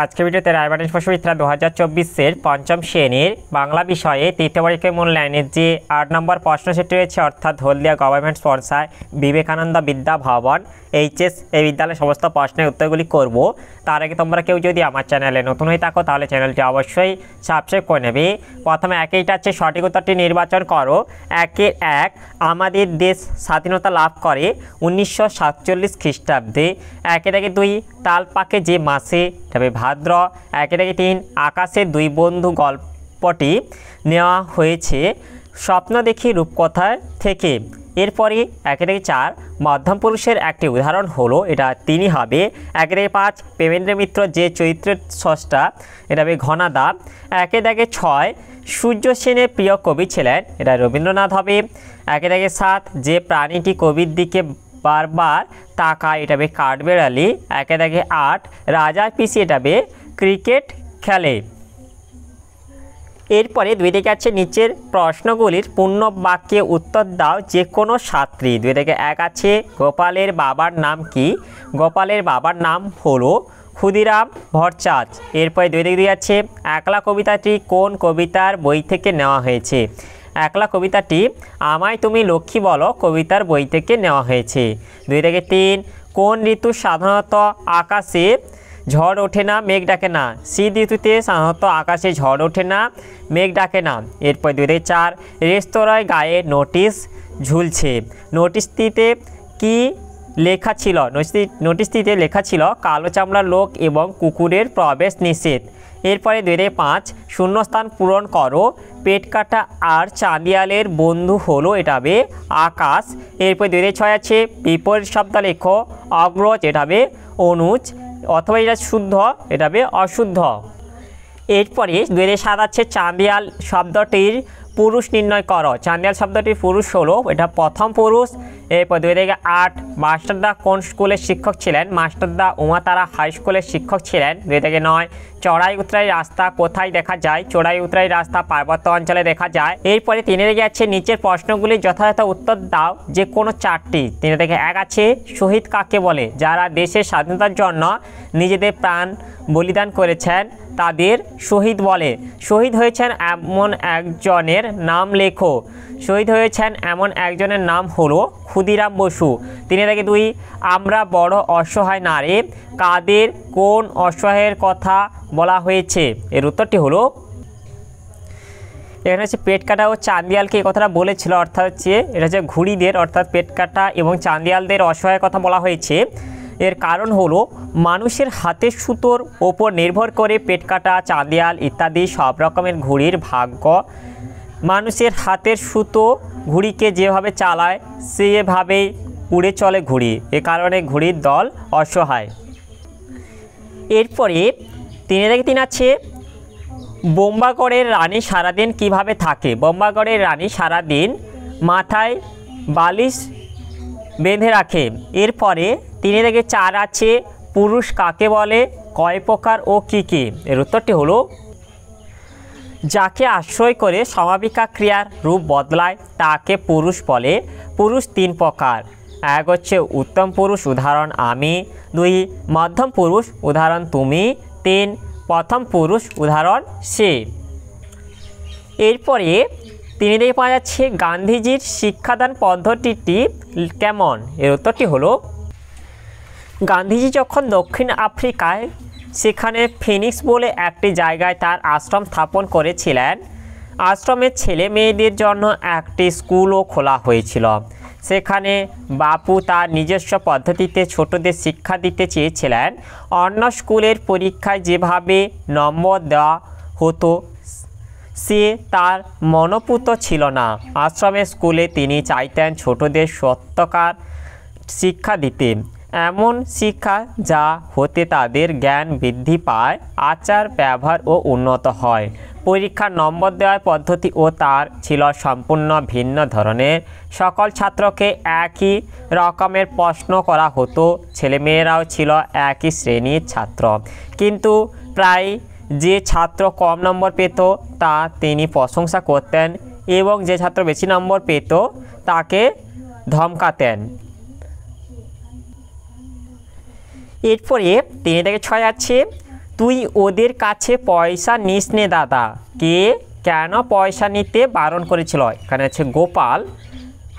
আজকে ভিডিওতে রায়বাটিন বসুমিত্রা 2024-এর পঞ্চম শ্রেণীর বাংলা বিষয়ে তৃতীয় পরীক্ষায় মূল্যায়নের যে 8 নম্বর প্রশ্ন সেটি রয়েছে, অর্থাৎ হলদিয়া গভর্নমেন্ট স্পন্সর বিবেকানন্দ বিদ্যা ভবন এইচএস এই বিদ্যালয়ের সমস্ত প্রশ্নের উত্তরগুলি করব। তার আগে তোমরা কেউ যদি আমার চ্যানেলে নতুন হয়ে থাকো তাহলে চ্যানেলটি অবশ্যই সাবস্ক্রাইব করে নেবে। প্রথমে একইটা হচ্ছে সঠিক উত্তরটি নির্বাচন করো। 1 আমাদের দেশ স্বাধীনতা লাভ করে 1947 খ্রিস্টাব্দে। 2 তাল পাকে যে মাসে, তবে ভাদ্র। 3 আকাশের দুই বন্ধু গল্পটি নেওয়া হয়েছে স্বপ্ন দেখি রূপকথা থেকে। এরপরে 4 মধ্যম পুরুষের একটি উদাহরণ হলো, এটা তিনি হবে। 5 প্রেমেন্দ্র মিত্র যে চরিত্রের স্রষ্টা, এটা হবে ঘনাদা। 6 সূর্য সেনের প্রিয় কবি ছিলেন, এটা রবীন্দ্রনাথ হবে। 7 যে প্রাণীটি কবির দিকে বারবার তাকায়, এটা হবে কাঠবেড়ালি। 8 রাজার পিসি, এটা হবে ক্রিকেট খেলে। এরপরে 2 থেকে আছে নিচের প্রশ্নগুলির পূর্ণ বাক্যে উত্তর দাও যে কোনো ছাত্রী। 2 থেকে 1 আছে গোপালের বাবার নাম কি? গোপালের বাবার নাম হলো ক্ষুদিরাম ভট্টাচার্য। এরপরে 2 থেকে 2 আছে একলা কবিতাটি কোন কবিতার বই থেকে নেওয়া হয়েছে? একলা কবিতাটি আমায় তুমি লক্ষ্মী বলো কবিতার বই থেকে নেওয়া হয়েছে। 2 থেকে 3 কোন ঋতু সাধারণত আকাশে ঝড় ওঠে না, মেঘ ডাকে না? শীত ঋতুতে সাধারণত আকাশে ঝড় ওঠে না, মেঘ ডাকে না। এরপর 2 থেকে 4 রেস্তোরাঁয় গায়ে নোটিশ ঝুলছে, নোটিশটিতে কি লেখা ছিল? নোটিশটিতে লেখা ছিল কালো চামড়ার লোক এবং কুকুরের প্রবেশ নিষেধ। এরপরে 2 থেকে 5 শূন্যস্থান পূরণ করো। পেট কাটা আর চাঁদিয়ালের বন্ধু হলো, এটা হবে আকাশ। এরপর 2 থেকে 6 আছে বিপরীত শব্দ লেখো। অগ্রজ, এটা হবে অনুজ, অথবা এটা শুদ্ধ, এটা হবে অশুদ্ধ। এরপরে 2 থেকে 7 আছে চাঁদিয়াল শব্দটির পুরুষ নির্ণয় করো। চাঁদিয়াল শব্দটির পুরুষ হলো, এটা প্রথম পুরুষ। এরপর 2 থেকে 8 মাস্টারদা কোন স্কুলের শিক্ষক ছিলেন? মাস্টারদা উমাতারা হাই স্কুলের শিক্ষক ছিলেন। 2 থেকে 9 চড়াই উতরাই রাস্তা কোথায় দেখা যায়? চড়াই উতরাই রাস্তা পার্বত্য অঞ্চলে দেখা যায়। এরপরে 3 থেকে আছে নিচের প্রশ্নগুলি যথাযথ উত্তর দাও যে কোনো 4টি। 3 থেকে 1 আছে শহীদ কাকে বলে? যারা দেশের স্বাধীনতার জন্য নিজেদের প্রাণ বলিদান করেছেন তাদের শহীদ বলে। শহীদ হয়েছেন এমন একজনের নাম লেখো। শহীদ হয়েছেন এমন একজনের নাম হলো ক্ষুদিরাম বসু। 3 থেকে 2 আমরা বড় অসহায় না রে, কাদের কোন অসহায়ের কথা বলা হয়েছে? এর উত্তরটি হলো, এখানে হচ্ছে পেট কাটা ও চাঁদিয়ালকে এই কথাটা বলেছিল, অর্থাৎ হচ্ছে এটা হচ্ছে ঘুড়িদের, অর্থাৎ পেট কাটা এবং চাঁদিয়ালদের অসহায়ের কথা বলা হয়েছে। এর কারণ হলো মানুষের হাতের সুতোর ওপর নির্ভর করে পেট কাটা, চাঁদিয়াল ইত্যাদি সব রকমের ঘুড়ির ভাগ্য। মানুষের হাতের সুতো ঘুড়িকে যেভাবে চালায় সেভাবেই উড়ে চলে ঘুড়ি, এ কারণে ঘুড়ির দল অসহায়। এরপরে 3 থেকে 3 আছে বোম্বাগড়ের রানী সারাদিন কিভাবে থাকে? বোম্বাগড়ের রানী সারাদিন মাথায় বালিশ বেঁধে রাখে। এরপরে 3 থেকে 4 আছে পুরুষ কাকে বলে, কয় প্রকার ও কি কি? এর উত্তরটি হলো, যাকে আশ্রয় করে সমাপিকা ক্রিয়ার রূপ বদলায় তাকে পুরুষ বলে। পুরুষ 3 প্রকার। 1 হচ্ছে উত্তম পুরুষ, উদাহরণ আমি। 2 মধ্যম পুরুষ, উদাহরণ তুমি। 3 প্রথম পুরুষ, উদাহরণ সে। এরপরে 3 থেকে 5 আছে গান্ধীজির শিক্ষাদান পদ্ধতিটি কেমন? এর উত্তরটি হলো, গান্ধীজি যখন দক্ষিণ আফ্রিকায় সেখানে ফিনিক্স বলে একটি জায়গায় তার আশ্রম স্থাপন করেছিলেন, আশ্রমের ছেলে মেয়েদের জন্য একটি স্কুলও খোলা হয়েছিল। সেখানে বাপু তার নিজস্ব পদ্ধতিতে ছোটদের শিক্ষা দিতে চেয়েছিলেন। অন্য স্কুলের পরীক্ষায় যেভাবে নম্বর দেওয়া হতো সে তার মনোপুত ছিল না। আশ্রমের স্কুলে তিনি চাইতেন ছোটদের সত্যকার শিক্ষা দিতে, এমন শিক্ষা যা হতে তাদের জ্ঞান বৃদ্ধি পায়, আচার ব্যবহার ও উন্নত হয়। পরীক্ষার নম্বর দেওয়ার পদ্ধতি ও তার ছিল সম্পূর্ণ ভিন্ন ধরনের। সকল ছাত্রকে একই রকমের প্রশ্ন করা হতো, ছেলেমেয়েরাও ছিল একই শ্রেণীর ছাত্র, কিন্তু প্রায় যে ছাত্র কম নম্বর পেত তা তিনি প্রশংসা করতেন এবং যে ছাত্র বেশি নম্বর পেত তাকে ধমকাতেন। এরপরে 3 থেকে 6 আছে তুই ওদের কাছে পয়সা নিস নে দাদা। কে কেন পয়সা নিতে বারণ করেছিল? এখানে আছে গোপাল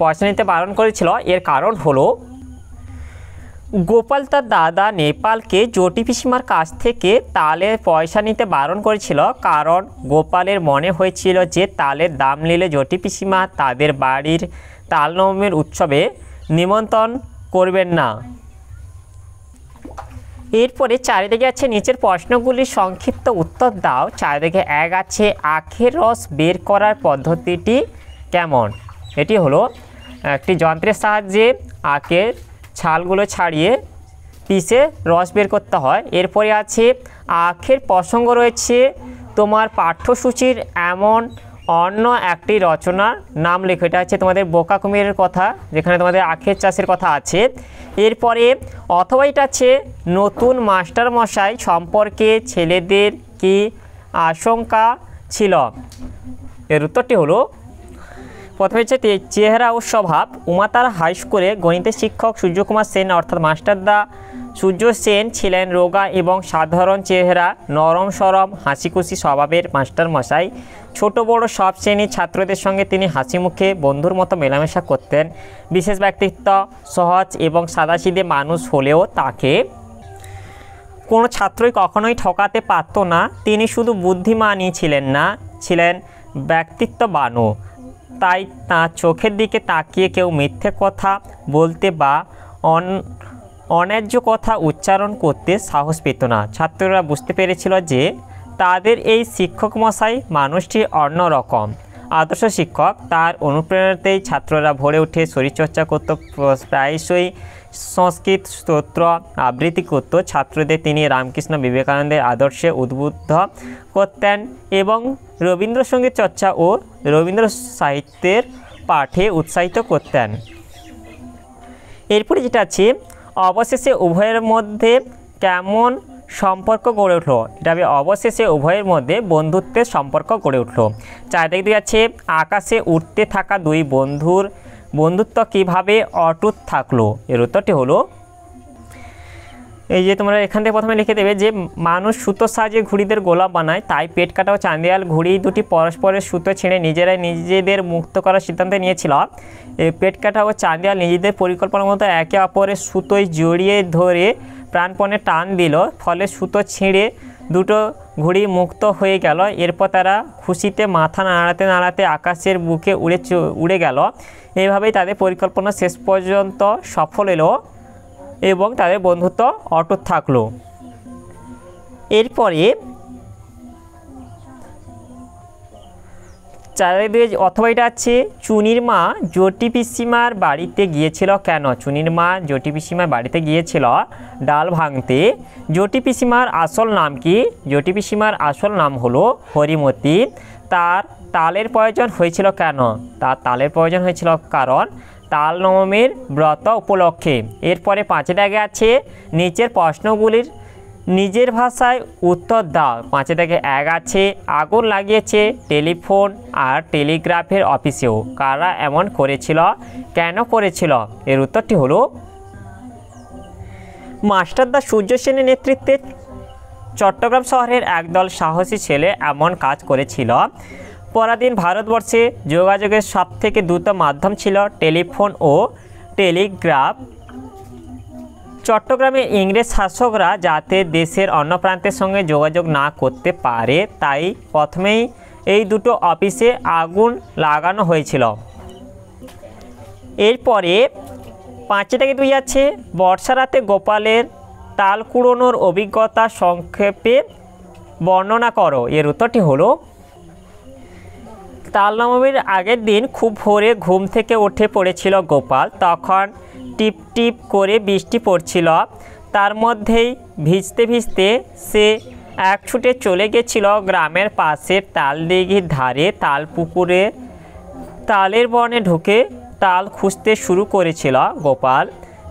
পয়সা নিতে বারণ করেছিল, এর কারণ হলো গোপাল তার দাদা নেপালকে জটি পিসিমার কাছ থেকে তালের পয়সা নিতে বারণ করেছিল, কারণ গোপালের মনে হয়েছিল যে তালের দাম নিলে জটি পিসিমা তাদের বাড়ির তাল নবমীর উৎসবে নিমন্ত্রণ করবেন না। এরপরে চারিদিকে আছে নিচের প্রশ্নগুলির সংক্ষিপ্ত উত্তর দাও। চারিদিকে 1 আছে আখের রস বের করার পদ্ধতিটি কেমন? এটি হলো একটি যন্ত্রের সাহায্যে আখের ছালগুলো ছাড়িয়ে পিষে রস বের করতে হয়। এরপরে আছে আখের প্রসঙ্গ রয়েছে তোমার পাঠ্যসূচির এমন অন্য একটি রচনার নাম লেখো। এটা হচ্ছে তোমাদের বোকা কুমিরের কথা, যেখানে তোমাদের আখের চাষের কথা আছে। এরপরে অথবা এটা আছে নতুন মাস্টার মশাই সম্পর্কে ছেলেদের কি আশঙ্কা ছিল? এর উত্তরটি হলো প্রথমে হচ্ছে চেহারা ও স্বভাব। উমাতারা হাই স্কুলে গণিতের শিক্ষক সূর্যকুমার সেন অর্থাৎ মাস্টারদা সূর্য সেন ছিলেন রোগা এবং সাধারণ চেহারা, নরম সরম হাসিখুশি স্বভাবের মাস্টারমশাই। ছোট বড় সব শ্রেণীর ছাত্রদের সঙ্গে তিনি হাসি মুখে বন্ধুর মতো মেলামেশা করতেন। বিশেষ ব্যক্তিত্ব, সহজ এবং সাদাসিধে মানুষ হলেও তাকে কোনো ছাত্রই কখনোই ঠকাতে পারত না। তিনি শুধু বুদ্ধিমানই ছিলেন না, ছিলেন ব্যক্তিত্ববানও। তাই তাঁর চোখের দিকে তাকিয়ে কেউ মিথ্যে কথা বলতে বা অন্যায্য কথা উচ্চারণ করতে সাহস পেত না। ছাত্ররা বুঝতে পেরেছিল যে তাদের এই শিক্ষক মশাই মানুষটি অন্যরকম আদর্শ শিক্ষক। তার অনুপ্রেরণাতেই ছাত্ররা ভরে উঠে শরীরচর্চা করত, প্রায়শই সংস্কৃত স্তোত্র আবৃত্তি করত। ছাত্রদের তিনি রামকৃষ্ণ বিবেকানন্দের আদর্শে উদ্বুদ্ধ করতেন এবং রবীন্দ্রসঙ্গীত চর্চা ও রবীন্দ্র সাহিত্যের পাঠে উৎসাহিত করতেন। এরপরে যেটা আছে অবশেষে উভয়ের মধ্যে কেমন সম্পর্ক গড়ে উঠলো? এটা হবে অবশেষে উভয়ের মধ্যে বন্ধুত্বের সম্পর্ক গড়ে উঠলো। চারিদিকে আছে আকাশে উঠতে থাকা দুই বন্ধুর বন্ধুত্ব কিভাবে অটুট থাকলো? এর উত্তরটি হলো এই যে তোমরা এখান থেকে প্রথমে লিখে দেবে যে মানুষ সুতোর সাহায্যে ঘুড়িদের গোলাপ বানায়, তাই পেট কাটা ও চাঁদিয়াল ঘুড়ি দুটি পরস্পরের সুতো ছিঁড়ে নিজেরাই নিজেদের মুক্ত করার সিদ্ধান্ত নিয়েছিল। পেট কাটা ও চাঁদিয়াল নিজেদের পরিকল্পনার মতো একে অপরের সুতোয় জড়িয়ে ধরে প্রাণপণে টান দিল, ফলে সুতো ছিঁড়ে দুটো ঘুড়ি মুক্ত হয়ে গেল। এরপর তারা খুশিতে মাথা নাড়াতে নাড়াতে আকাশের বুকে উড়ে গেল। এইভাবেই তাদের পরিকল্পনা শেষ পর্যন্ত সফল এলো এবং তাদের বন্ধুত্ব অটুট থাকলো। এরপরে চারিদিকে অথবা এটা আছে চুনির মা জটি পিসিমার বাড়িতে গিয়েছিল কেন? চুনির মা জটি পিসিমার বাড়িতে গিয়েছিল ডাল ভাঙতে। জটি পিসিমার আসল নাম কি? জটি পিসিমার আসল নাম হলো হরিমতি। তার তালের প্রয়োজন হয়েছিল কেন? তার তালের প্রয়োজন হয়েছিল কারণ তাল নবমীর ব্রত উপলক্ষে। এরপরে 5 দাগে আছে নিচের প্রশ্নগুলির নিজের ভাষায় উত্তর দাও। 5 দাগে 1 আছে আগুন লাগিয়েছে টেলিফোন আর টেলিগ্রাফের অফিসেও, কারা এমন করেছিল, কেন করেছিল? এর উত্তরটি হলো মাস্টারদা সূর্য সেনের নেতৃত্বে চট্টগ্রাম শহরের একদল সাহসী ছেলে এমন কাজ করেছিল। পরাধীন ভারতবর্ষে যোগাযোগের সবথেকে দ্রুত মাধ্যম ছিল টেলিফোন ও টেলিগ্রাফ। চট্টগ্রামে ইংরেজ শাসকরা যাতে দেশের অন্য প্রান্তের সঙ্গে যোগাযোগ না করতে পারে, তাই প্রথমেই এই দুটো অফিসে আগুন লাগানো হয়েছিল। এরপরে 5 থেকে 2 আছে বর্ষা রাতে গোপালের তাল কুড়োনোর অভিজ্ঞতা সংক্ষেপে বর্ণনা করো। এর উত্তরটি হলো তাল নবমীর আগের দিন খুব ভোরে ঘুম থেকে উঠে পড়েছিল গোপাল। তখন টিপ টিপ করে বৃষ্টি পড়ছিল। তার মধ্যেই ভিজতে ভিজতে সে এক ছুটে চলে গেছিল গ্রামের পাশের তাল দিঘির ধারে। তাল পুকুরে তালের বনে ঢুকে তাল খুঁজতে শুরু করেছিল গোপাল।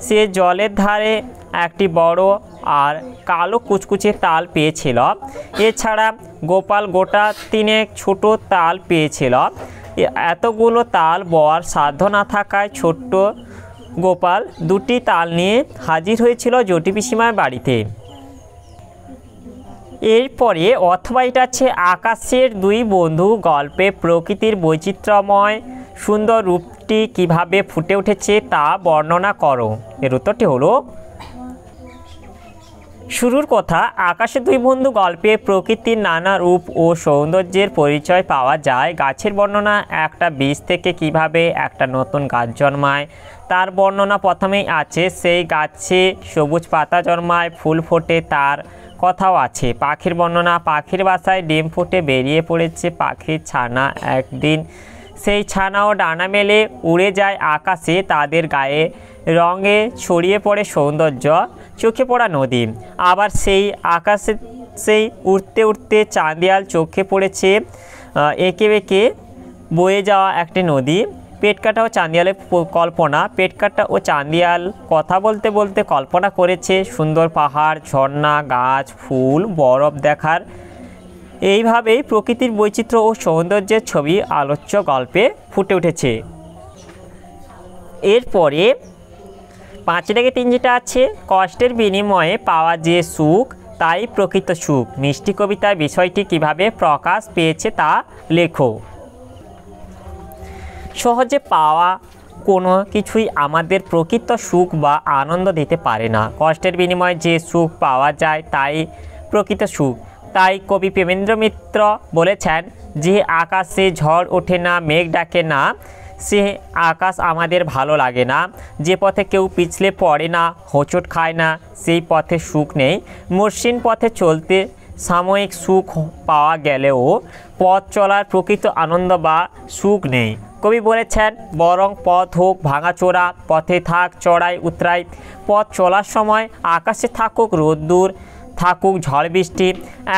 সে জলের ধারে একটি বড় আর কালো কুচকুচে তাল পেয়েছিল। এছাড়া গোপাল গোটা 3 ছোট তাল পেয়েছিল। এতগুলো তাল বওয়ার সাধ্য না থাকায় ছোট্ট গোপাল 2টি তাল নিয়ে হাজির হয়েছিল জটি পিসিমার বাড়িতে। এরপরে অথবা এটা আছে আকাশের দুই বন্ধু গল্পে প্রকৃতির বৈচিত্র্যময় সুন্দর রূপটি কিভাবে ফুটে উঠেছে তা বর্ণনা করো। এর উত্তরটি হলো শুরুর কথা, আকাশের দুই বন্ধু গল্পে প্রকৃতির নানা রূপ ও সৌন্দর্যের পরিচয় পাওয়া যায়। গাছের বর্ণনা, একটা বীজ থেকে কিভাবে একটা নতুন গাছ জন্মায় তার বর্ণনা প্রথমেই আছে। সেই গাছে সবুজ পাতা জন্মায়, ফুল ফোটে, তার কথাও আছে। পাখির বর্ণনা, পাখির বাসায় ডিম ফুটে বেরিয়ে পড়েছে পাখির ছানা, একদিন সেই ছানাও ডানা মেলে উড়ে যায় আকাশে, তাদের গায়ে রঙে ছড়িয়ে পড়ে সৌন্দর্য, চোখে পড়া নদী। আবার সেই আকাশে সেই উড়তে উড়তে চাঁদিয়াল চোখে পড়েছে এঁকে বেঁকে বয়ে যাওয়া একটি নদী। পেটকাটা ও চাঁদিয়ালের কল্পনা, পেটকাটা ও চাঁদিয়াল কথা বলতে বলতে কল্পনা করেছে সুন্দর পাহাড়, ঝর্ণা, গাছ, ফুল, বরফ দেখার। এইভাবেই প্রকৃতির বৈচিত্র্য ও সৌন্দর্যের ছবি আলোচ্য গল্পে ফুটে উঠেছে। এরপরে 5-3 যেটা আছে, কষ্টের বিনিময়ে পাওয়া যে সুখ তাই প্রকৃত সুখ। মিষ্টি কবিতায় বিষয়টি কিভাবে প্রকাশ পেয়েছে তা লেখো। সহজে পাওয়া কোনো কিছুই আমাদের প্রকৃত সুখ বা আনন্দ দিতে পারে না। কষ্টের বিনিময়ে যে সুখ পাওয়া যায় তাই প্রকৃত সুখ। তাই কবি প্রেমেন্দ্র মিত্র বলেছেন, যে আকাশে ঝড় ওঠে না, মেঘ ডাকে না, সে আকাশ আমাদের ভালো লাগে না। যে পথে কেউ পিছলে পড়ে না, হোঁচট খায় না, সেই পথে সুখ নেই। মসৃণ পথে চলতে সাময়িক সুখ পাওয়া গেলেও পথ চলার প্রকৃত আনন্দ বা সুখ নেই। কবি বলেছেন, বরং পথ হোক ভাঙাচোরা, পথে থাক চড়াই উতরাই, পথ চলার সময় আকাশে থাকুক রোদ্দুর, থাকুক ঝড় বৃষ্টি,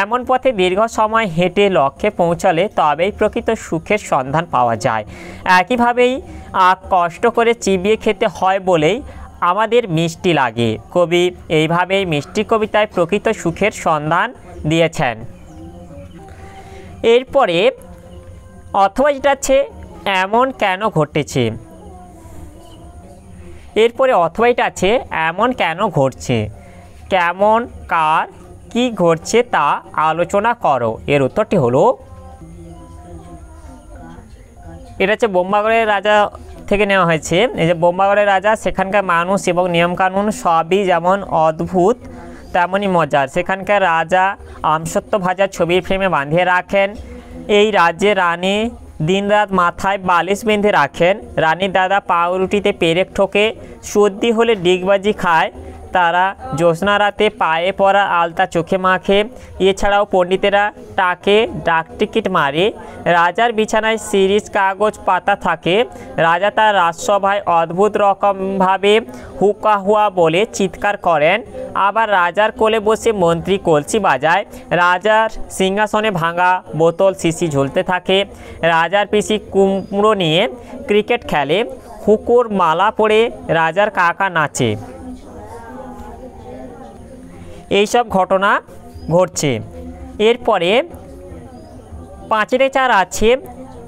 এমন পথে দীর্ঘ সময় হেঁটে লক্ষ্যে পৌঁছালে তবেই প্রকৃত সুখের সন্ধান পাওয়া যায়। একইভাবেই কষ্ট করে চিবিয়ে খেতে হয় বলেই আমাদের মিষ্টি লাগে। কবি এইভাবেই মিষ্টি কবিতায় প্রকৃত সুখের সন্ধান দিয়েছেন। এরপরে অথবা যেটা আছে এমন কেন ঘটেছে। এরপরে অথবা এটা আছে এমন কেন ঘটছে, কেমন, কার, কি ঘটছে তা আলোচনা করো। এর উত্তরটি হলো, এটা হচ্ছে বোম্বাগড়ের রাজা থেকে নেওয়া হয়েছে। এই যে বোম্বাগড়ের রাজা, সেখানকার মানুষ এবং নিয়মকানুন সবই যেমন অদ্ভুত তেমনই মজার। সেখানকার রাজা আমসত্ত্ব ভাজা ছবির ফ্রেমে বাঁধিয়ে রাখেন। এই রাজ্যে রানী দিনরাত মাথায় বালিশ বেঁধে রাখেন। রানীর দাদা পাউরুটিতে পেরেক ঠোকে, সর্দি হলে ডিগবাজি খায়। তারা জ্যোৎস্না রাতে পায়ে পরা আলতা চোখে মাখে। এছাড়াও পণ্ডিতেরা টাকে ডাকটিকিট মারে। রাজার বিছানায় সিরিজ কাগজ পাতা থাকে। রাজা তার রাজসভায় অদ্ভুত রকমভাবে হুকা হুয়া বলে চিৎকার করেন। আবার রাজার কোলে বসে মন্ত্রী কলসি বাজায়। রাজার সিংহাসনে ভাঙা বোতল শিশি ঝুলতে থাকে। রাজার পিসি কুমড়ো নিয়ে ক্রিকেট খেলে। হুকোর মালা পরে রাজার কাকা নাচে। এইসব ঘটনা ঘটছে। এরপরে 5-4 আছে,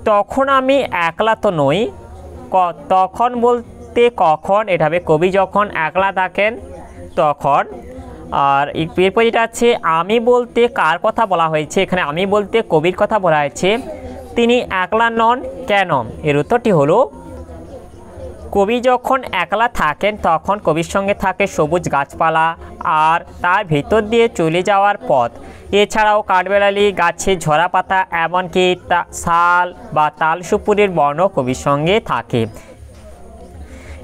তখন আমি একলা তো নই। তখন বলতে কখন, এটা হবে কবি যখন একলা থাকেন তখন। আর এরপর যেটা আছে আমি বলতে কার কথা বলা হয়েছে, এখানে আমি বলতে কবির কথা বলা হয়েছে। তিনি একলা নন কেন, এর উত্তরটি হলো, কবি যখন একলা থাকেন তখন কবির সঙ্গে থাকে সবুজ গাছপালা আর তার ভিতর দিয়ে চলে যাওয়ার পথ। এছাড়াও কাঠবেড়ালি, গাছে ঝরা পাতা, এমনকি শাল বা তাল সুপুরির বর্ণ কবির সঙ্গে থাকে।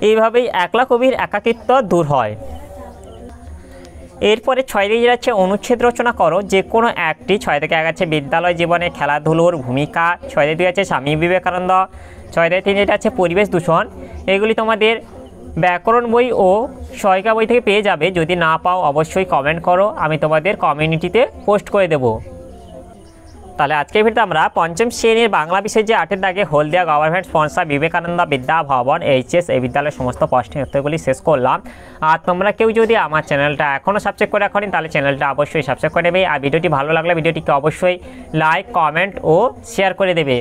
এইভাবেই একলা কবির একাকিত্ব দূর হয়। এরপরে 6 দিয়ে যাচ্ছে অনুচ্ছেদ রচনা করো যে কোনো একটি। 6 থেকে 1 আছে বিদ্যালয় জীবনে খেলাধুলোর ভূমিকা। 6 থেকে 2 আছে স্বামী বিবেকানন্দ। 6 থেকে 3 যেটা আছে পরিবেশ দূষণ। এগুলি তোমাদের ব্যাকরণ বই ও সহায়িকা বই থেকে পেয়ে যাবে। যদি না পাও অবশ্যই কমেন্ট করো, আমি তোমাদের কমিউনিটিতে পোস্ট করে দেব। তাহলে আজকের ভিডিওতে আমরা 5ম শ্রেণীর বাংলা বিষয়ের যে 8 দাগে হলদিয়া গভর্নমেন্ট স্পন্সর বিবেকানন্দ বিদ্যা ভবন এইচএস এই বিদ্যালয়ের সমস্ত প্রশ্নের উত্তরগুলি শেষ করলাম। আর তোমরা কেউ যদি আমার চ্যানেলটা এখনও সাবস্ক্রাইব করে রাখোনি তাহলে চ্যানেলটা অবশ্যই সাবস্ক্রাইব করে দেবে। আর ভিডিওটি ভালো লাগলে ভিডিওটিকে অবশ্যই লাইক, কমেন্ট ও শেয়ার করে দেবে।